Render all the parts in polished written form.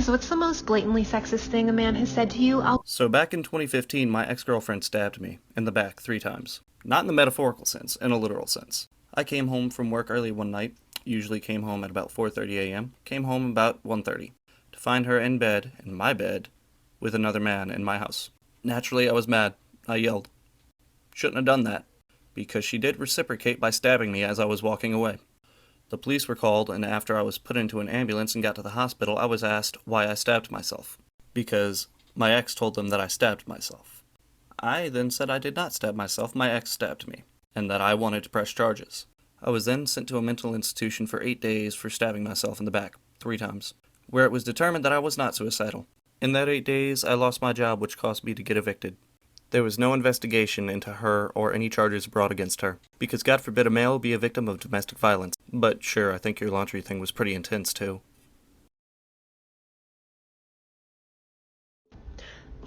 Ladies, what's the most blatantly sexist thing a man has said to you? So back in 2015, my ex-girlfriend stabbed me in the back 3 times. Not in the metaphorical sense, in a literal sense. I came home from work early one night, usually came home at about 4:30 a.m., came home about 1:30, to find her in bed, in my bed, with another man in my house. Naturally, I was mad. I yelled. Shouldn't have done that, because she did reciprocate by stabbing me as I was walking away. The police were called, and after I was put into an ambulance and got to the hospital, I was asked why I stabbed myself. Because my ex told them that I stabbed myself. I then said I did not stab myself, my ex stabbed me, and that I wanted to press charges. I was then sent to a mental institution for 8 days for stabbing myself in the back, 3 times, where it was determined that I was not suicidal. In that 8 days, I lost my job, which caused me to get evicted. There was no investigation into her or any charges brought against her, because God forbid a male be a victim of domestic violence. But sure, I think your laundry thing was pretty intense too.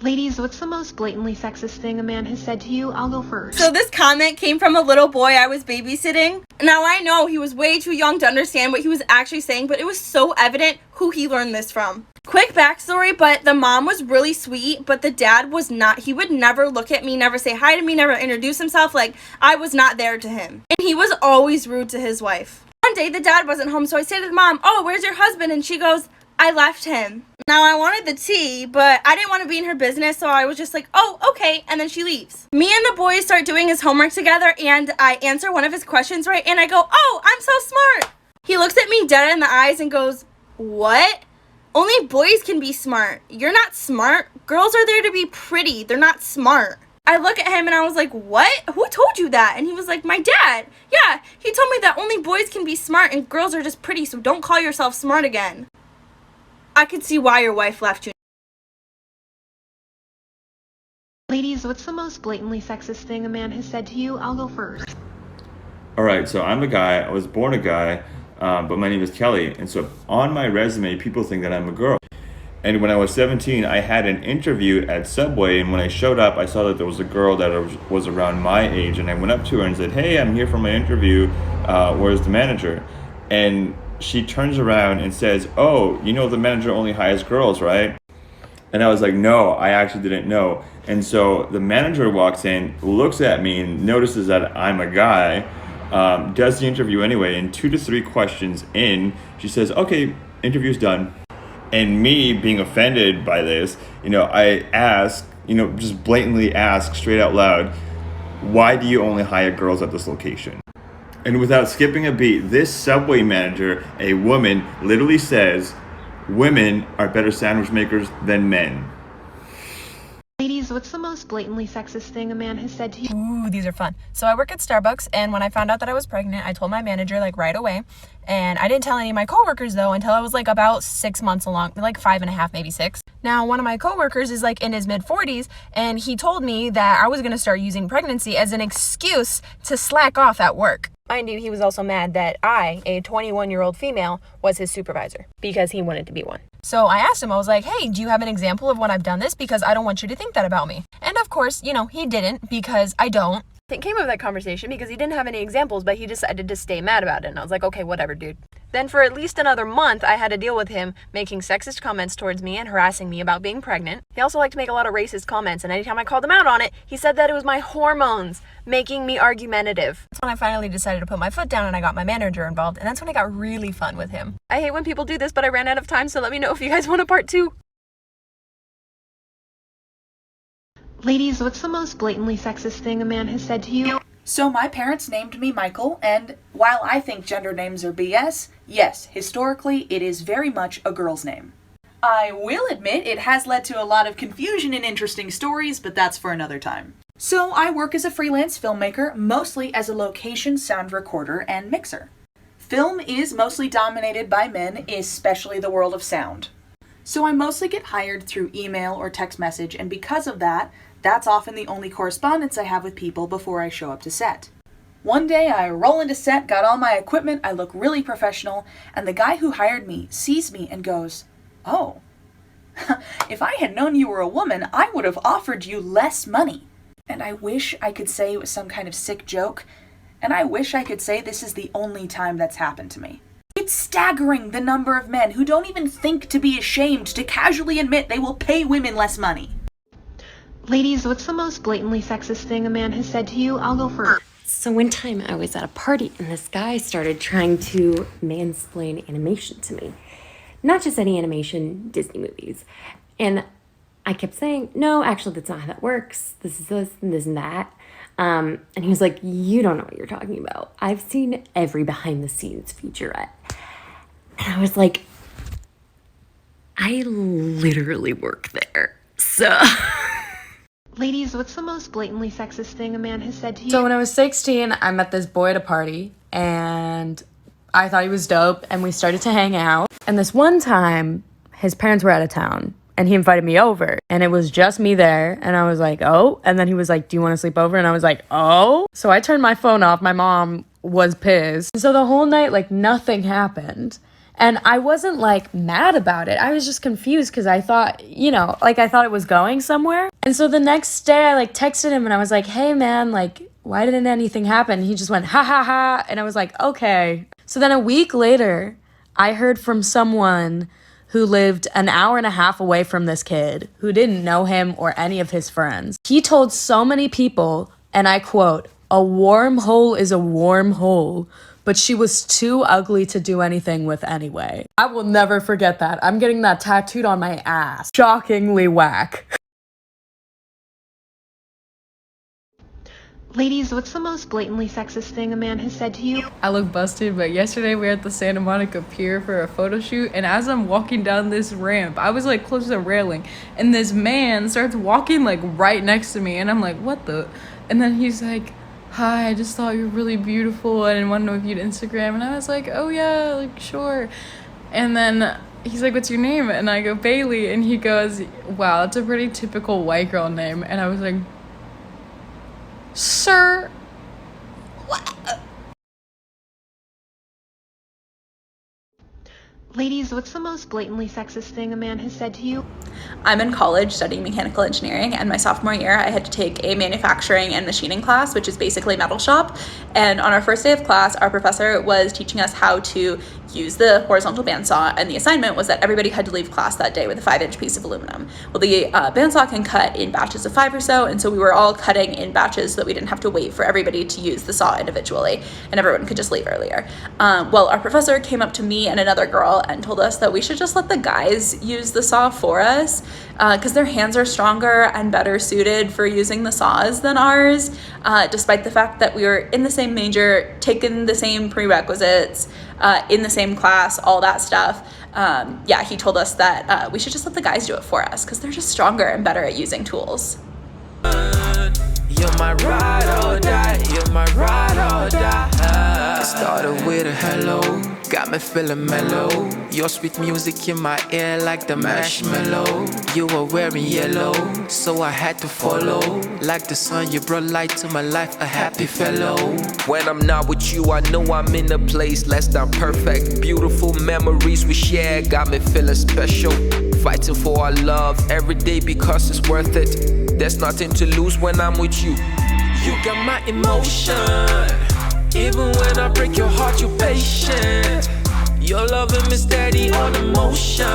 Ladies, what's the most blatantly sexist thing a man has said to you? I'll go first. So this comment came from a little boy I was babysitting. Now I know he was way too young to understand what he was actually saying, but it was so evident who he learned this from. Quick backstory, but the mom was really sweet, but the dad was not. He would never look at me, never say hi to me, never introduce himself. Like, I was not there to him. And he was always rude to his wife. One day the dad wasn't home, so I say to the mom, "Oh, where's your husband?" And she goes, "I left him." Now I wanted the tea, but I didn't want to be in her business, so I was just like, "Oh, okay," and then she leaves. Me and the boys start doing his homework together, and I answer one of his questions right, and I go, "Oh, I'm so smart." He looks at me dead in the eyes and goes, "What? Only boys can be smart. You're not smart. Girls are there to be pretty. They're not smart." I look at him and I was like, "What? Who told you that?" And he was like, "My dad. Yeah, he told me that only boys can be smart and girls are just pretty, so don't call yourself smart again." I could see why your wife left you. Ladies, what's the most blatantly sexist thing a man has said to you? I'll go first. Alright, so I'm a guy, I was born a guy, but my name is Kelly, and so on my resume, people think that I'm a girl. And when I was 17, I had an interview at Subway, and when I showed up, I saw that there was a girl that was around my age, and I went up to her and said, "Hey, I'm here for my interview, where's the manager?" And she turns around and says, "Oh, you know the manager only hires girls, right?" And I was like, "No, I actually didn't know." And so the manager walks in, looks at me, and notices that I'm a guy, does the interview anyway, and 2 to 3 questions in, she says, "Okay, interview's done." And me being offended by this, I ask, just blatantly ask straight out loud, "Why do you only hire girls at this location?" And without skipping a beat, this Subway manager, a woman, literally says, "Women are better sandwich makers than men." Ladies, what's the most blatantly sexist thing a man has said to you? Ooh, these are fun. So I work at Starbucks, and when I found out that I was pregnant, I told my manager right away. And I didn't tell any of my coworkers though until I was about 6 months along, 5.5, maybe 6. Now, one of my coworkers is in his mid-40s, and he told me that I was gonna start using pregnancy as an excuse to slack off at work. Mind you, he was also mad that I, a 21-year-old female, was his supervisor because he wanted to be one. So I asked him, I was like, "Hey, do you have an example of when I've done this? Because I don't want you to think that about me." And of course, he didn't, because I don't. It came of that conversation because he didn't have any examples, but he decided to stay mad about it. And I was like, okay, whatever, dude. Then for at least another month, I had to deal with him making sexist comments towards me and harassing me about being pregnant. He also liked to make a lot of racist comments, and anytime I called him out on it, he said that it was my hormones making me argumentative. That's when I finally decided to put my foot down and I got my manager involved, and that's when it got really fun with him. I hate when people do this, but I ran out of time, so let me know if you guys want a part 2. Ladies, what's the most blatantly sexist thing a man has said to you? So my parents named me Michael, and while I think gender names are BS, yes, historically it is very much a girl's name. I will admit it has led to a lot of confusion and interesting stories, but that's for another time. So I work as a freelance filmmaker, mostly as a location sound recorder and mixer. Film is mostly dominated by men, especially the world of sound. So I mostly get hired through email or text message, and because of that, that's often the only correspondence I have with people before I show up to set. One day I roll into set, got all my equipment, I look really professional, and the guy who hired me sees me and goes, "Oh, if I had known you were a woman, I would have offered you less money." And I wish I could say it was some kind of sick joke, and I wish I could say this is the only time that's happened to me. It's It's staggering the number of men who don't even think to be ashamed to casually admit they will pay women less money. Ladies, what's the most blatantly sexist thing a man has said to you? I'll go first. So one time I was at a party and this guy started trying to mansplain animation to me. Not just any animation, Disney movies. And I kept saying, no, actually that's not how that works. This is this and this and that. And he was like, you don't know what you're talking about. I've seen every behind the scenes featurette. And I was like, I literally work there. So... Ladies, what's the most blatantly sexist thing a man has said to you? So when I was 16, I met this boy at a party, and I thought he was dope, and we started to hang out. And this one time, his parents were out of town, and he invited me over, and it was just me there, and I was like, oh. And then he was like, do you want to sleep over? And I was like, oh. So I turned my phone off. My mom was pissed. So the whole night, like, nothing happened. And I wasn't, like, mad about it. I was just confused because I thought, you know, like, I thought it was going somewhere. And so the next day I, like, texted him and I was like, hey, man, like, why didn't anything happen? He just went, ha, ha, ha. And I was like, okay. So then a week later, I heard from someone who lived an hour and a half away from this kid who didn't know him or any of his friends. He told so many people, and I quote, a warm hole is a warm hole, but she was too ugly to do anything with anyway. I will never forget that. I'm getting that tattooed on my ass. Shockingly whack. Ladies, what's the most blatantly sexist thing a man has said to you? I look busted, but yesterday we were at the Santa Monica Pier for a photo shoot, and as I'm walking down this ramp, I was like close to the railing, and this man starts walking like right next to me, and I'm like, what the? And then he's like, hi, I just thought you were really beautiful, and I want to know if you'd Instagram. And I was like, oh yeah, like sure. And then he's like, what's your name? And I go, Bailey. And he goes, wow, that's a pretty typical white girl name. And I was like, sir, what? Ladies, what's the most blatantly sexist thing a man has said to you? I'm in college studying mechanical engineering, and my sophomore year I had to take a manufacturing and machining class, which is basically metal shop. And on our first day of class, our professor was teaching us how to use the horizontal bandsaw, and the assignment was that everybody had to leave class that day with a 5-inch piece of aluminum. Well, the bandsaw can cut in batches of 5 or so, and so we were all cutting in batches so that we didn't have to wait for everybody to use the saw individually, and everyone could just leave earlier. Well, our professor came up to me and another girl and told us that we should just let the guys use the saw for us, because their hands are stronger and better suited for using the saws than ours, despite the fact that we were in the same major, taking the same prerequisites, in the same class, all that stuff. Yeah, he told us that we should just let the guys do it for us because they're just stronger and better at using tools. You're my ride or die, you're my ride or die. It started with a hello, got me feeling mellow. Your sweet music in my ear like the marshmallow. You were wearing yellow, so I had to follow. Like the sun, you brought light to my life, a happy fellow. When I'm not with you, I know I'm in a place less than perfect. Beautiful memories we share got me feeling special. Fighting for our love every day because it's worth it. There's nothing to lose when I'm with you. You got my emotion. Even when I break your heart, you're patient. Your loving me steady on emotion.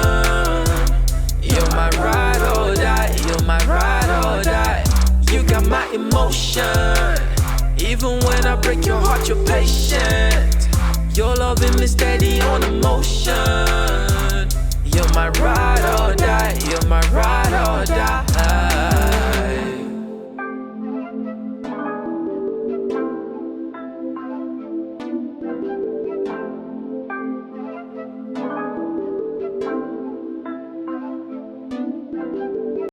You're my ride or die. You're my ride or die. You got my emotion. Even when I break your heart, you're patient. Your loving me steady on emotion. You're my ride or die. You're my ride.